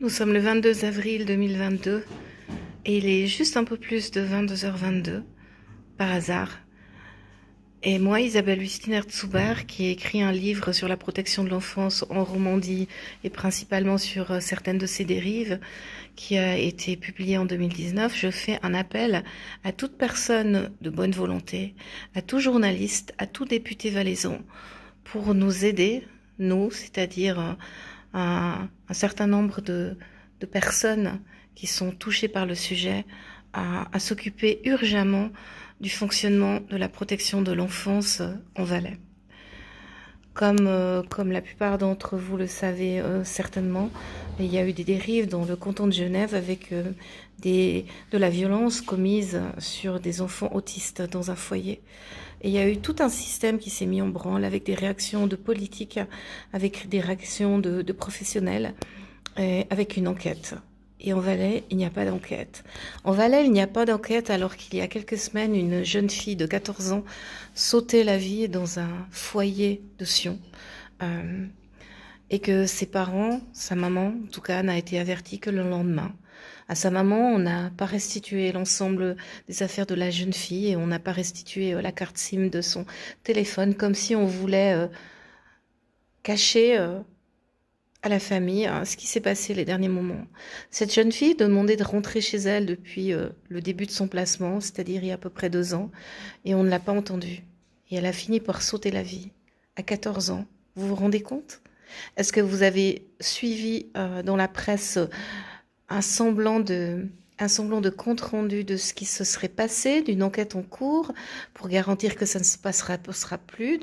Nous sommes le 22 avril 2022 et il est juste un peu plus de 22h22 par hasard. Et moi, Isabelle Wüstiner-Zuber, qui ai écrit un livre sur la protection de l'enfance en Romandie et principalement sur certaines de ses dérives, qui a été publié en 2019, je fais un appel à toute personne de bonne volonté, à tout journaliste, à tout député valaisan, pour nous aider, nous, c'est-à-dire un certain nombre de personnes qui sont touchées par le sujet, à s'occuper urgemment du fonctionnement de la protection de l'enfance en Valais. Comme la plupart d'entre vous le savez certainement, il y a eu des dérives dans le canton de Genève avec de la violence commise sur des enfants autistes dans un foyer. Et il y a eu tout un système qui s'est mis en branle avec des réactions de politiques, avec des réactions de professionnels, avec une enquête. Et en Valais, il n'y a pas d'enquête. En Valais, il n'y a pas d'enquête alors qu'il y a quelques semaines, une jeune fille de 14 ans sautait la vie dans un foyer de Sion. Et que ses parents, sa maman, en tout cas, n'a été avertie que le lendemain. À sa maman, on n'a pas restitué l'ensemble des affaires de la jeune fille et on n'a pas restitué la carte SIM de son téléphone, comme si on voulait cacher à la famille ce qui s'est passé les derniers moments. Cette jeune fille demandait de rentrer chez elle depuis le début de son placement, c'est-à-dire il y a à peu près 2 ans, et on ne l'a pas entendue. Et elle a fini par sauter la vie, à 14 ans. Vous vous rendez compte ? Est-ce que vous avez suivi dans la presse un semblant de compte-rendu de ce qui se serait passé, d'une enquête en cours, pour garantir que ça ne se passera plus,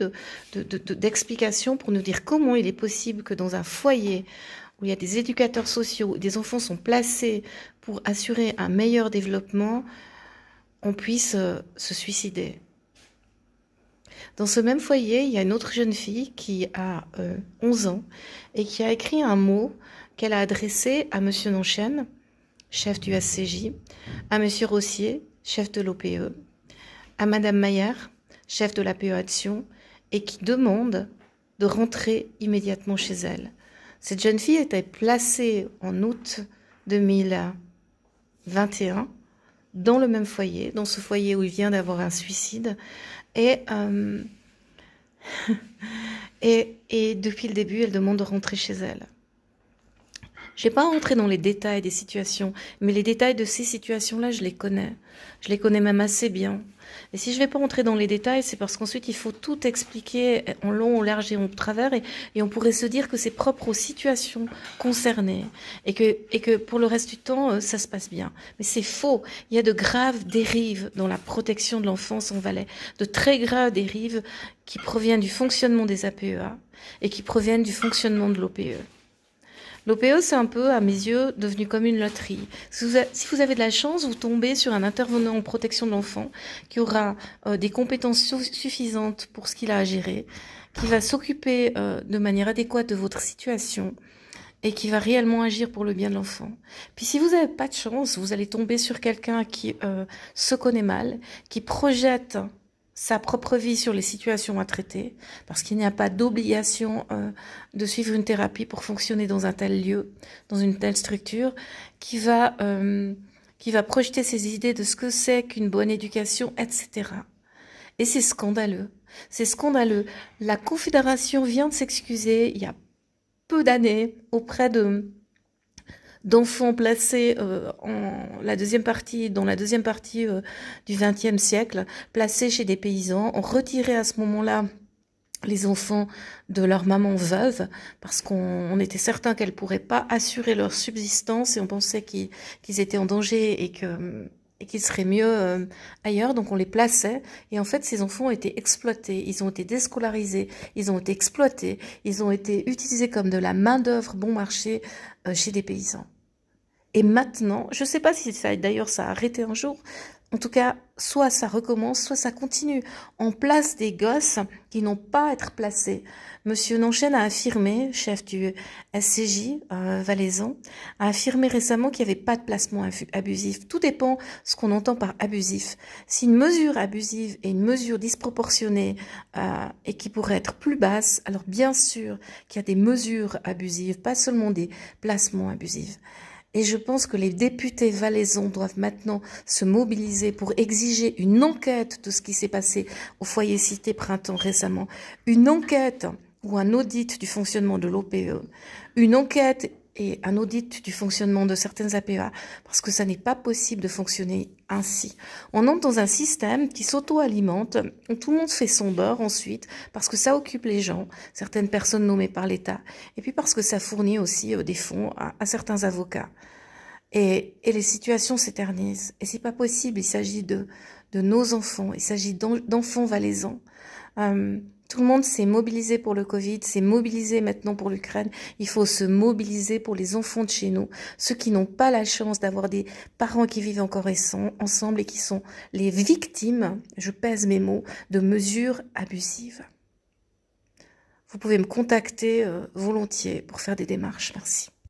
d'explications pour nous dire comment il est possible que dans un foyer où il y a des éducateurs sociaux, des enfants sont placés pour assurer un meilleur développement, on puisse se suicider. Dans ce même foyer, il y a une autre jeune fille qui a 11 ans et qui a écrit un mot qu'elle a adressé à Monsieur Nonchen, chef du SCJ, à Monsieur Rossier, chef de l'OPE, à Madame Mayer, chef de l'APE Action, et qui demande de rentrer immédiatement chez elle. Cette jeune fille était placée en août 2021 dans le même foyer, dans ce foyer où il vient d'avoir un suicide, et depuis le début, elle demande de rentrer chez elle. Je ne vais pas rentrer dans les détails des situations, mais les détails de ces situations-là, je les connais. Je les connais même assez bien. Et si je ne vais pas rentrer dans les détails, c'est parce qu'ensuite, il faut tout expliquer en long, en large et en travers, et on pourrait se dire que c'est propre aux situations concernées, et que pour le reste du temps, ça se passe bien. Mais c'est faux. Il y a de graves dérives dans la protection de l'enfance en Valais, de très graves dérives qui proviennent du fonctionnement des APEA et qui proviennent du fonctionnement de l'OPE. L'OPE, c'est un peu, à mes yeux, devenu comme une loterie. Si vous avez de la chance, vous tombez sur un intervenant en protection de l'enfant qui aura des compétences suffisantes pour ce qu'il a à gérer, qui va s'occuper de manière adéquate de votre situation et qui va réellement agir pour le bien de l'enfant. Puis si vous n'avez pas de chance, vous allez tomber sur quelqu'un qui se connaît mal, qui projette sa propre vie sur les situations à traiter, parce qu'il n'y a pas d'obligation de suivre une thérapie pour fonctionner dans un tel lieu, dans une telle structure, qui va projeter ses idées de ce que c'est qu'une bonne éducation, etc. Et c'est scandaleux. C'est scandaleux. La Confédération vient de s'excuser il y a peu d'années auprès d'enfants placés dans la deuxième partie du XXe siècle, placés chez des paysans, ont retiré à ce moment-là les enfants de leur maman veuve, parce qu'on était certain qu'elles ne pourraient pas assurer leur subsistance et on pensait qu'ils étaient en danger et qu'ils seraient mieux ailleurs, donc on les plaçait. Et en fait, ces enfants ont été exploités, ils ont été déscolarisés, ils ont été exploités, ils ont été utilisés comme de la main-d'œuvre bon marché chez des paysans. Et maintenant, je ne sais pas si ça, d'ailleurs ça a arrêté un jour. En tout cas, soit ça recommence, soit ça continue. On place des gosses qui n'ont pas à être placés. Monsieur Nonchen a affirmé, chef du SCJ valaisan, a affirmé récemment qu'il n'y avait pas de placement abusif. Tout dépend ce qu'on entend par abusif. Si une mesure abusive est une mesure disproportionnée et qui pourrait être plus basse, alors bien sûr qu'il y a des mesures abusives, pas seulement des placements abusifs. Et je pense que les députés valaisans doivent maintenant se mobiliser pour exiger une enquête de ce qui s'est passé au foyer Cité Printemps récemment, une enquête ou un audit du fonctionnement de l'OPE, une enquête et un audit du fonctionnement de certaines APA, parce que ça n'est pas possible de fonctionner ainsi. On entre dans un système qui s'auto-alimente, où tout le monde fait son beurre ensuite, parce que ça occupe les gens, certaines personnes nommées par l'État, et puis parce que ça fournit aussi des fonds à certains avocats. Et les situations s'éternisent. Et c'est pas possible, il s'agit de nos enfants, il s'agit d'enfants valaisans. Tout le monde s'est mobilisé pour le Covid, s'est mobilisé maintenant pour l'Ukraine. Il faut se mobiliser pour les enfants de chez nous, ceux qui n'ont pas la chance d'avoir des parents qui vivent encore ensemble et qui sont les victimes, je pèse mes mots, de mesures abusives. Vous pouvez me contacter volontiers pour faire des démarches. Merci.